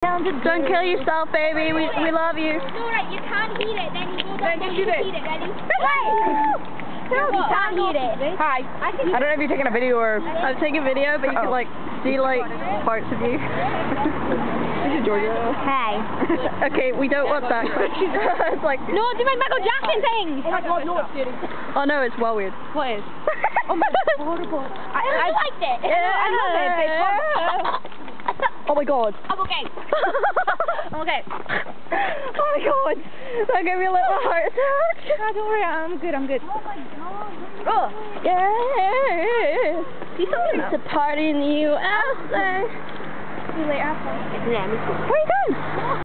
Don't kill yourself, baby. We love you. No, right, you can't hear it, then you go down and you hear it. Ready? No, you can't hear it. Hi. I don't know if you're taking a video or... I'm taking a video, but you can, like, see, like, parts of you. This is Georgia. Hey. Okay, we don't want that. It's like... No, do my Michael Jackson thing! Oh my god, no, it's kidding. Oh no, it's well weird. What is? Oh my god, horrible. I liked it. Yeah, I love it. Oh my god. I'm okay. I'm okay. Oh my god. That gave me a little heart attack. Oh, don't worry, I'm good, I'm good. Oh my god. Oh. Yeah. It's a party in the USA. See you later. Yeah, me too. Where are you going?